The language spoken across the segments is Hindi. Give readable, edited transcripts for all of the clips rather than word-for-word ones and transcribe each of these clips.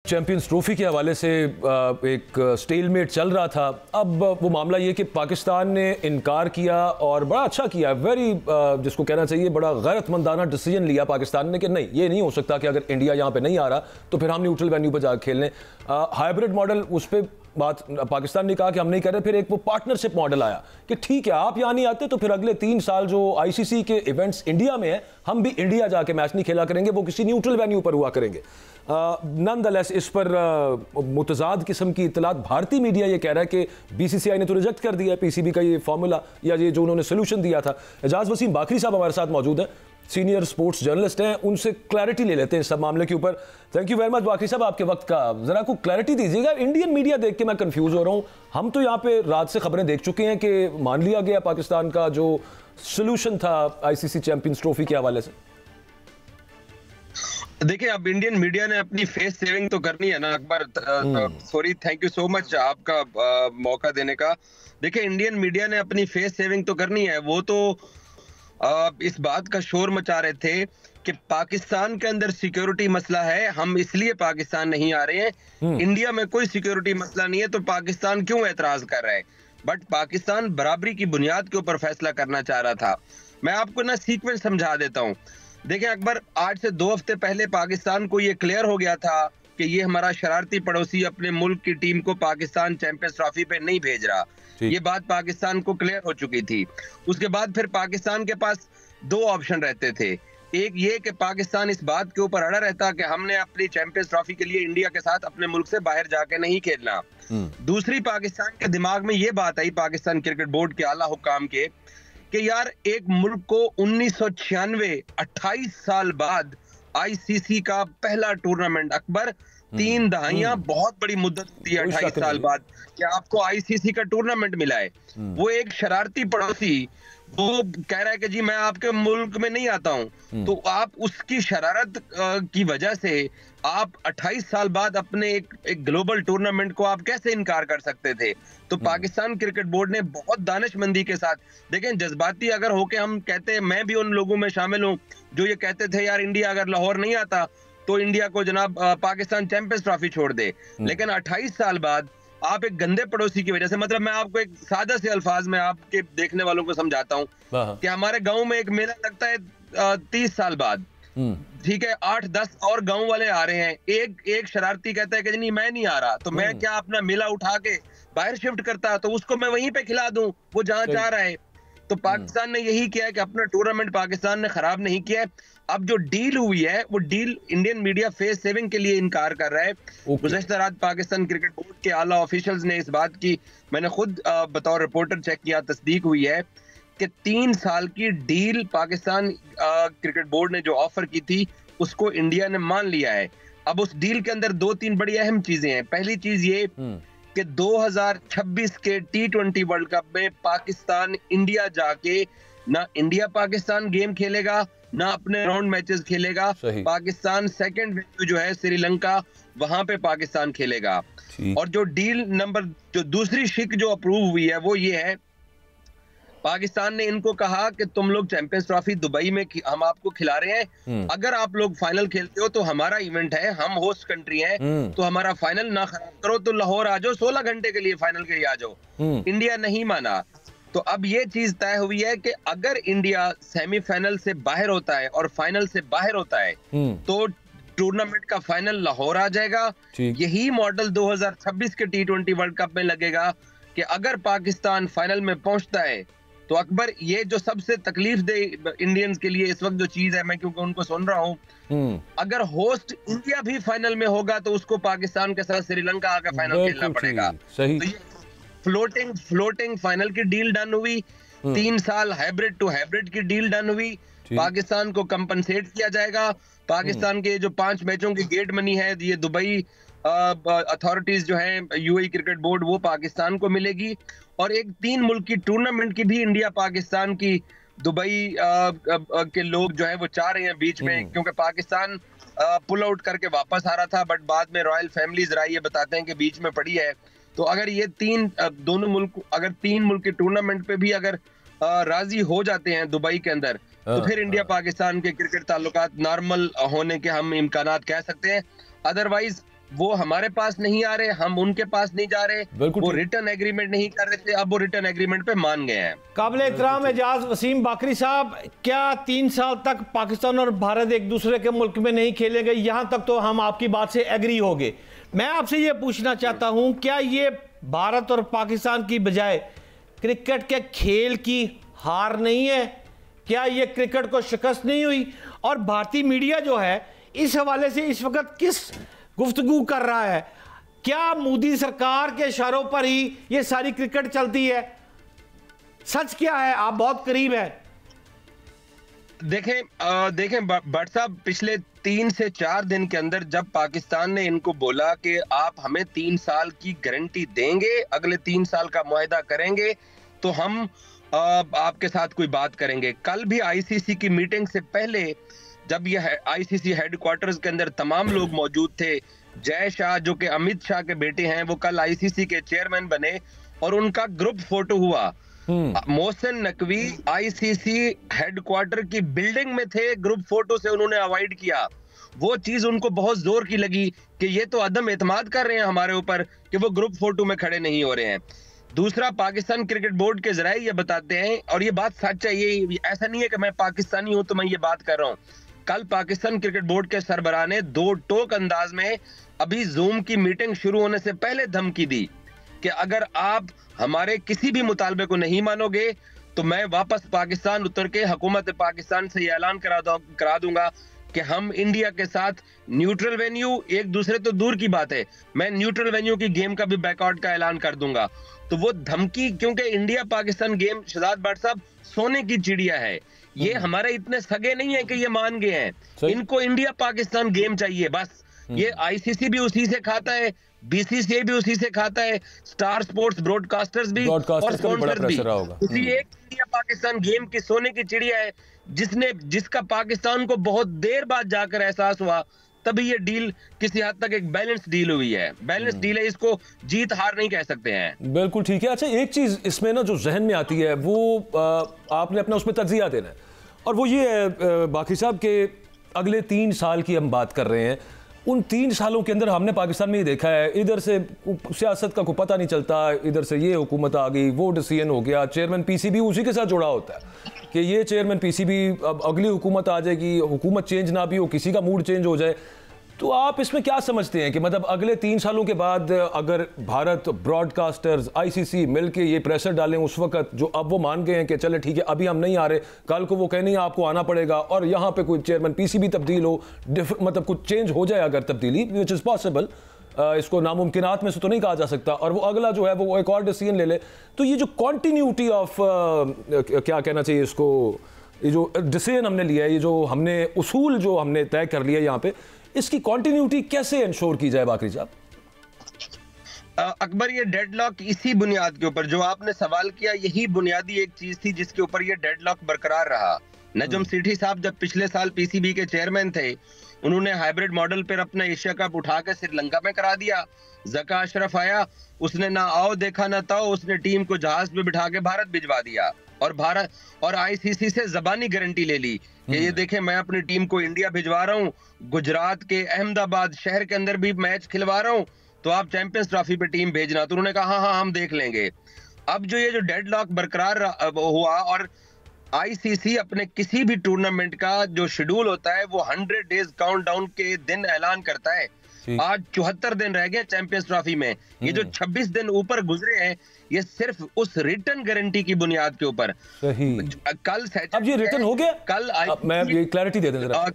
चैंपियंस ट्रॉफी के हवाले से एक स्टेलमेट चल रहा था। अब वो मामला ये कि पाकिस्तान ने इनकार किया और बड़ा अच्छा किया, वेरी जिसको कहना चाहिए बड़ा गैरतमंदाना डिसीजन लिया पाकिस्तान ने कि नहीं, ये नहीं हो सकता कि अगर इंडिया यहाँ पे नहीं आ रहा तो फिर हम न्यूट्रल वेन्यू पर जाकर खेल लें। हाइब्रिड मॉडल, उस पर बात पाकिस्तान ने कहा कि हम नहीं कर रहे। फिर एक वो पार्टनरशिप मॉडल आया कि ठीक है, आप यहाँ नहीं आते तो फिर अगले 3 साल जो आईसीसी के इवेंट्स इंडिया में है, हम भी इंडिया जाके मैच नहीं खेला करेंगे, वो किसी न्यूट्रल वेन्यू पर हुआ करेंगे। नॉनदलेस इस पर मुतजाद किस्म की इतलात भारतीय मीडिया ये कह रहा है कि बीसीसीआई ने तो रिजेक्ट कर दिया है पीसीबी का ये फार्मूला या ये जो उन्होंने सोल्यूशन दिया था। एजाज वसीम बाकरी साहब हमारे साथ मौजूद हैं, सीनियर स्पोर्ट्स जर्नलिस्ट हैं, उनसे क्लैरिटी ले लेते हैं इस सब मामले के ऊपर। थैंक यू वेरी मच बाकरी साहब आपके वक्त का। जरा को क्लैरिटी दीजिएगा, इंडियन मीडिया देख के मैं कंफ्यूज हो रहा हूं। हम तो यहाँ पे रात से खबरें देख चुके हैं कि मान लिया गया पाकिस्तान का जो सोल्यूशन था आईसीसी चैंपियंस ट्रॉफी के हवाले से। देखिए, अब इंडियन मीडिया ने अपनी फेस सेविंग तो करनी है ना Akbar. Sorry, thank you so much आपका मौका देने का। देखिए, इंडियन मीडिया ने अपनी फेस सेविंग तो करनी है। वो तो इस बात का शोर मचा रहे थे कि पाकिस्तान के अंदर सिक्योरिटी मसला है, हम इसलिए पाकिस्तान नहीं आ रहे हैं। इंडिया में कोई सिक्योरिटी मसला नहीं है तो पाकिस्तान क्यों एतराज कर रहा है। बट पाकिस्तान बराबरी की बुनियाद के ऊपर फैसला करना चाह रहा था। मैं आपको ना सीक्वेंस समझा देता हूँ। देखिए अकबर, आज से 2 हफ्ते पहले पाकिस्तान को ये क्लियर हो गया था कि ये हमारा शरारती पड़ोसी अपने मुल्क की टीम को पाकिस्तान चैंपियंस ट्रॉफी पे नहीं भेज रहा। ये बात पाकिस्तान को क्लियर हो चुकी थी। उसके बाद फिर पाकिस्तान के पास 2 ऑप्शन रहते थे। एक ये कि पाकिस्तान इस बात के ऊपर अड़ा रहता कि हमने अपनी चैंपियंस ट्रॉफी के लिए इंडिया के साथ अपने मुल्क से बाहर जाके नहीं खेलना। दूसरी, पाकिस्तान के दिमाग में ये बात आई, पाकिस्तान क्रिकेट बोर्ड के आला हुक्काम के, कि यार एक मुल्क को 1996 28 साल बाद आईसीसी का पहला टूर्नामेंट, अकबर 3 दहाइयां बहुत बड़ी मुद्दत होती है 28 साल बाद कि आपको आईसीसी का टूर्नामेंट मिला है। वो एक शरारती पड़ोसी वो कह रहा है कि जी मैं आपके मुल्क में नहीं आता हूं, तो आप उसकी शरारत की वजह से आप 28 साल बाद अपने एक ग्लोबल टूर्नामेंट को आप कैसे इनकार कर सकते थे। तो पाकिस्तान क्रिकेट बोर्ड ने बहुत दानिशमंदी के साथ, देखें जज्बाती अगर होके हम कहते हैं, मैं भी उन लोगों में शामिल हूं जो ये कहते थे यार इंडिया अगर लाहौर नहीं आता तो इंडिया को जनाब पाकिस्तान चैंपियंस ट्रॉफी छोड़ दे। लेकिन 28 साल बाद आप एक गंदे पड़ोसी की वजह से, मतलब मैं आपको एक सादा से अल्फाज में आपके देखने वालों को समझाता हूँ कि हमारे गांव में एक मेला लगता है 30 साल बाद, ठीक है, 8-10 और गांव वाले आ रहे हैं। एक शरारती कहता है कि नहीं मैं नहीं आ रहा, तो मैं क्या अपना मेला उठा के बाहर शिफ्ट करता तो उसको मैं वहीं पे खिला दूं वो जहां चाह रहा है। तो पाकिस्तान ने यही किया है कि अपना टूर्नामेंट पाकिस्तान ने खराब नहीं किया है। अब जो डील हुई है वो deal Indian media face saving के लिए इनकार कर रहा है। गुज़श्ता रात पाकिस्तान क्रिकेट बोर्ड के आला ऑफिशियल्स ने इस बात की, मैंने खुद बतौर रिपोर्टर चेक किया, तस्दीक हुई है कि 3 साल की डील पाकिस्तान क्रिकेट बोर्ड ने जो ऑफर की थी उसको इंडिया ने मान लिया है। अब उस डील के अंदर 2-3 बड़ी अहम चीजें हैं। पहली चीज ये कि 2026 के T20 वर्ल्ड कप में पाकिस्तान इंडिया जाके ना इंडिया पाकिस्तान गेम खेलेगा ना अपने राउंड मैचेस खेलेगा। पाकिस्तान सेकंड वेन्यू जो है श्रीलंका, वहां पे पाकिस्तान खेलेगा। और जो डील नंबर, जो दूसरी शिक जो अप्रूव हुई है वो ये है, पाकिस्तान ने इनको कहा कि तुम लोग चैंपियंस ट्रॉफी दुबई में हम आपको खिला रहे हैं, अगर आप लोग फाइनल खेलते हो तो हमारा इवेंट है, हम होस्ट कंट्री हैं, तो हमारा फाइनल ना खराब करो, तो लाहौर आ जाओ, 16 घंटे के लिए फाइनल के लिए आ जाओ। इंडिया नहीं माना। तो अब ये चीज तय हुई है कि अगर इंडिया सेमीफाइनल से बाहर होता है और फाइनल से बाहर होता है तो टूर्नामेंट का फाइनल लाहौर आ जाएगा। यही मॉडल 2026 के T20 वर्ल्ड कप में लगेगा कि अगर पाकिस्तान फाइनल में पहुंचता है तो अकबर, ये जो सबसे तकलीफ दे इंडियंस के लिए इस वक्त जो चीज है, मैं क्योंकि उनको सुन रहा हूँ, अगर होस्ट इंडिया भी फाइनल में होगा तो उसको पाकिस्तान के साथ श्रीलंका आकर फाइनल खेलना पड़ेगा। तो फ्लोटिंग फाइनल की डील डन हुई। 3 साल हाइब्रिड टू हाइब्रिड की डील डन हुई। पाकिस्तान को कंपनसेट किया जाएगा। पाकिस्तान के जो 5 मैचों की गेट मनी है, ये दुबई अथॉरिटीज जो हैं, यूएई क्रिकेट बोर्ड, वो पाकिस्तान को मिलेगी। और एक 3 मुल्क की टूर्नामेंट की भी इंडिया पाकिस्तान की, दुबई के लोग जो है वो चाह रहे हैं बीच में, क्योंकि पाकिस्तान पुल आउट करके वापस आ रहा था, बट बाद में रॉयल फैमिलीज राय ये बताते हैं कि बीच में पड़ी है। तो अगर ये दोनों मुल्क अगर 3 मुल्क के टूर्नामेंट पे भी अगर राजी हो जाते हैं दुबई के अंदर, तो फिर इंडिया पाकिस्तान के क्रिकेट ताल्लुकात नॉर्मल होने के हम इम्कानात कह सकते हैं। अदरवाइज वो हमारे पास नहीं आ रहे, हम उनके पास नहीं जा रहे, वो रिटर्न एग्रीमेंट नहीं कर रहे थे, अब वो रिटर्न एग्रीमेंट पे मान गए हैं। काबिल एहतराम एजाज वसीम बाकरी साहब, क्या 3 साल तक पाकिस्तान और भारत एक दूसरे के मुल्क में नहीं खेलेंगे? यहां तक तो हम आपकी बात से एग्री हो गए। मैं आपसे ये पूछना चाहता हूं, क्या ये भारत और पाकिस्तान की बजाय क्रिकेट के खेल की हार नहीं है? क्या ये क्रिकेट को शिकस्त नहीं हुई? और भारतीय मीडिया जो है इस हवाले से इस वक्त किस गुफ्तगू कर रहा है? क्या मोदी सरकार के इशारों पर ही ये सारी क्रिकेट चलती है? सच क्या है? आप बहुत करीब हैं। देखें भट्ट साहब, पिछले 3 से 4 दिन के अंदर जब पाकिस्तान ने इनको बोला कि आप हमें 3 साल की गारंटी देंगे, अगले 3 साल का मुआहदा करेंगे तो हम आपके साथ कोई बात करेंगे। कल भी आईसीसी की मीटिंग से पहले जब यह आईसीसी हेडक्वार्टर्स के अंदर तमाम लोग मौजूद थे, जय शाह जो कि अमित शाह के बेटे हैं, वो कल आईसीसी के चेयरमैन बने और उनका ग्रुप फोटो हुआ। मोहसिन नकवी आईसीसी हेडक्वार्टर की बिल्डिंग में थे, ग्रुप फोटो से उन्होंने अवॉइड किया। वो चीज उनको बहुत जोर की लगी कि ये तो अदम एतमाद कर रहे हैं हमारे ऊपर कि वो ग्रुप फोटो में खड़े नहीं हो रहे हैं। दूसरा, पाकिस्तान क्रिकेट बोर्ड के जराये ये बताते हैं, और ये बात सच है, ये ऐसा नहीं है कि मैं पाकिस्तानी हूं तो मैं ये बात कर रहा हूं। कल पाकिस्तान क्रिकेट बोर्ड के सरबराह ने 2 टोक अंदाज में अभी जूम की मीटिंग शुरू होने से पहले धमकी दी कि अगर आप हमारे किसी भी मुतालबे को नहीं मानोगे तो मैं वापस पाकिस्तान उतर के हुकूमत पाकिस्तान से ये ऐलान करा दूंगा कि हम इंडिया के साथ न्यूट्रल वेन्यू, एक दूसरे तो दूर की बात है, मैं न्यूट्रल वेन्यू की गेम का भी बैकआउट का ऐलान कर दूंगा। तो वो धमकी, क्योंकि इंडिया पाकिस्तान गेम शहजाद भट्ट साहब सोने की चिड़िया है, ये हमारे इतने सगे नहीं है कि ये मान गए हैं। इनको इंडिया पाकिस्तान गेम चाहिए बस। ये आईसीसी भी उसी से खाता है, बीसीसीआई भी उसी से खाता है, स्टार स्पोर्ट्स ब्रॉडकास्टर्स भी और स्पॉन्सर्स भी उसी एक इंडिया पाकिस्तान गेम की सोने की चिड़िया है, जिसका पाकिस्तान को बहुत देर बाद जाकर एहसास हुआ, तभी ये डील किसी हद तक एक बैलेंस डील हुई है। बैलेंस डील है, इसको जीत हार नहीं कह सकते हैं। बिल्कुल ठीक है। अच्छा, एक चीज इसमें ना जो जहन में आती है वो आपने अपना उसमें तज्जिया देना है, और वो ये है बाकरी साहब के अगले 3 साल की हम बात कर रहे हैं। उन 3 सालों के अंदर हमने पाकिस्तान में ये देखा है, इधर से सियासत का कोई पता नहीं चलता, इधर से ये हुकूमत आ गई, वो डिसीजन हो गया, चेयरमैन पीसीबी उसी के साथ जुड़ा होता है कि ये चेयरमैन पीसीबी, अब अगली हुकूमत आ जाएगी, हुकूमत चेंज ना भी हो, किसी का मूड चेंज हो जाए। तो आप इसमें क्या समझते हैं कि मतलब अगले 3 सालों के बाद अगर भारत, ब्रॉडकास्टर्स, आईसीसी मिलके ये प्रेशर डालें उस वक्त, जो अब वो मान गए हैं कि चले ठीक है अभी हम नहीं आ रहे, कल को वो कहें नहीं आपको आना पड़ेगा, और यहाँ पे कोई चेयरमैन पीसीबी तब्दील हो, मतलब कुछ चेंज हो जाए अगर तब्दीली, विच इज़ पॉसिबल, इसको नामुमकिनात में से तो नहीं कहा जा सकता, और वो अगला जो है वो एक और डिसीजन ले ले, तो ये जो कॉन्टीन्यूटी ऑफ क्या कहना चाहिए इसको, ये जो डिसीजन हमने लिया है, ये जो हमने उसूल जो हमने तय कर लिया यहाँ पे, इसकी कंटिन्यूटी कैसे इंश्योर की जाए बाकरी साहब? अकबर, ये डेडलॉक इसी बुनियाद के ऊपर जो आपने सवाल किया, यही बुनियादी एक चीज थी जिसके ऊपर ये डेडलॉक बरकरार रहा। नजम सेठी साहब जब पिछले साल पीसीबी के चेयरमैन थे, उन्होंने हाइब्रिड मॉडल पर अपना एशिया कप उठा के श्रीलंका में करा दिया। जका अशरफ आया, उसने ना आओ देखा ना ताओ, उसने टीम को जहाज पे बिठा के भारत भिजवा दिया, और भारत और आईसीसी से जबानी गारंटी ले ली कि ये देखें मैं अपनी टीम को इंडिया भिजवा रहा हूँ, गुजरात के अहमदाबाद शहर के अंदर भी मैच खिलवा रहा हूँ, तो आप चैंपियंस ट्रॉफी पे टीम भेजना। तो उन्होंने कहा हाँ हम देख लेंगे। अब जो ये जो डेडलॉक बरकरार हुआ, और आईसीसी अपने किसी भी टूर्नामेंट का जो शेड्यूल होता है वो 100 डेज काउंटडाउन के दिन ऐलान करता है। आज 74 दिन रह गए चैंपियंस ट्रॉफी में, ये जो 26 दिन ऊपर गुजरे हैं ये सिर्फ उस रिटर्न गारंटी की बुनियाद के ऊपर। कल अब ये रिटर्न हो गया, कल मैं ये क्लैरिटी दे दूं,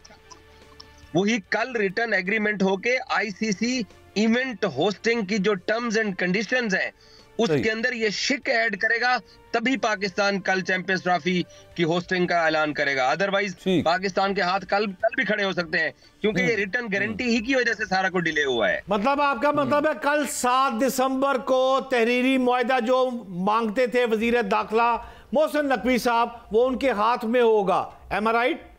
वही कल रिटर्न एग्रीमेंट होके आईसीसी इवेंट होस्टिंग की जो टर्म्स एंड कंडीशंस हैं उसके अंदर ये शिक ऐड करेगा, तभी पाकिस्तान कल चैंपियंस ट्रॉफी की होस्टिंग का ऐलान करेगा। अदरवाइज पाकिस्तान के हाथ कल भी खड़े हो सकते हैं, क्योंकि ये रिटर्न गारंटी ही की वजह से सारा कुछ डिले हुआ है। मतलब आपका मतलब है कल 7 दिसंबर को तहरीरी मुआहदा जो मांगते थे वजीर दाखिला मोहसिन नकवी साहब, वो उनके हाथ में होगा, एम आई राइट?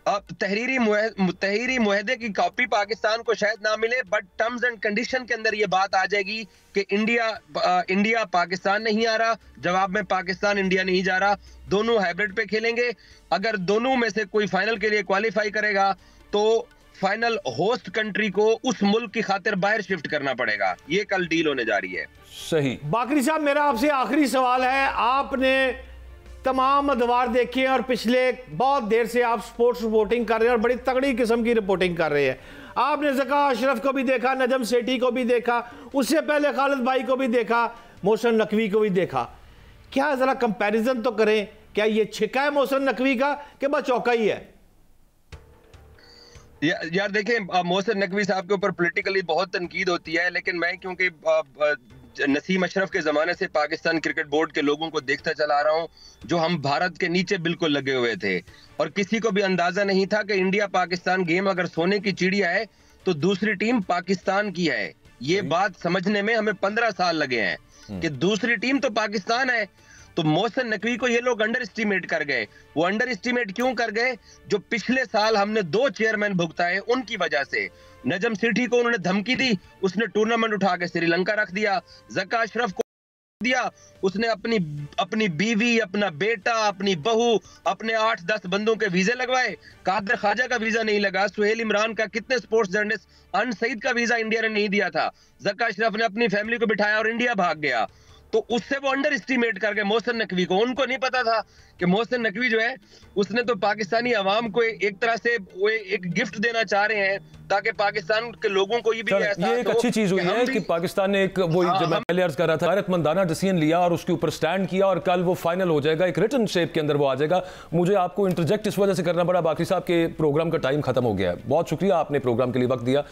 अब तहरीरी मुआहदे की कॉपी पाकिस्तान को शायद ना मिले, बट टर्म्स एंड कंडीशन के अंदर ये बात आ जाएगी कि इंडिया पाकिस्तान नहीं आ रहा, जवाब में पाकिस्तान इंडिया नहीं जा रहा, दोनों हाइब्रिड पे खेलेंगे। अगर दोनों में से कोई फाइनल के लिए क्वालिफाई करेगा तो फाइनल होस्ट कंट्री को उस मुल्क की खातिर बाहर शिफ्ट करना पड़ेगा। ये कल डील होने जा रही है। सही। बाकरी साहब, मेरा आपसे आखिरी सवाल है, आपने तमाम अदवार देखे और पिछले बहुत देर से आप स्पोर्ट्स रिपोर्टिंग कर रहे हैं और बड़ी तगड़ी किस्म की रिपोर्टिंग कर रहे हैं। आपने ज़का अशरफ को भी देखा, नजम सेठी को भी देखा, उससे पहले खालिद भाई को भी देखा, मोहसिन नकवी को भी देखा। क्या जरा कंपैरिजन तो करें, क्या ये छिका है मोहसिन नकवी का कि बस चौका ही है? यार देखें, मोहसिन नकवी साहब के ऊपर पॉलिटिकली बहुत तनकीद होती है, लेकिन मैं क्योंकि नसीम अशरफ के ज़माने से पाकिस्तान क्रिकेट बोर्ड के लोगों को देखता चला आ रहा हूँ, जो हम भारत के नीचे बिल्कुल लगे हुए थे और किसी को भी अंदाज़ा नहीं था कि इंडिया पाकिस्तान गेम अगर सोने की चिड़िया है तो दूसरी टीम पाकिस्तान की है। ये बात समझने में हमें 15 साल लगे हैं कि दूसरी टीम तो पाकिस्तान है। तो मोहसिन नकवी को ये लोग अंडर एस्टिमेट कर गए। वो अंडर एस्टिमेट क्यों कर गए? जो पिछले साल हमने 2 चेयरमैन भुगताए उनकी वजह से। नजम सेठी को उन्होंने धमकी दी, उसने टूर्नामेंट उठा के श्रीलंका रख दिया। ज़का अशरफ को दिया, उसने अपनी बीवी, अपना बेटा, अपनी बहू, अपने 8-10 बंदों के वीजे लगवाए। कादर ख्वाजा का वीजा नहीं लगा। सुहेल इमरान का, कितने स्पोर्ट्स जर्नलिस्ट, अन सईद का वीजा इंडिया ने नहीं दिया था। ज़का अशरफ ने अपनी फैमिली को बिठाया और इंडिया भाग गया। तो उससे वो अंडर एस्टिमेट कर गए मोहसिन नकवी को। उनको नहीं पता था कि मोहसिन नकवी जो है उसने तो पाकिस्तानी अवाम को एक तरह से वो एक गिफ्ट देना चाह रहे हैं ताकि पाकिस्तान के लोगों को ये भी ये एक अच्छी चीज हुई है कि पाकिस्तान ने एक वो जब मैं पहले अर्ज कर रहा था गैरतमंदाना डिसीजन लिया और उसके ऊपर स्टैंड किया और कल वो फाइनल हो जाएगा, एक रिटन शेप के अंदर वो आ जाएगा। मुझे आपको इंटरजेक्ट इस वजह से करना पड़ा, बाकी साहब के प्रोग्राम का टाइम खत्म हो गया है। बहुत शुक्रिया, आपने प्रोग्राम के लिए वक्त दिया।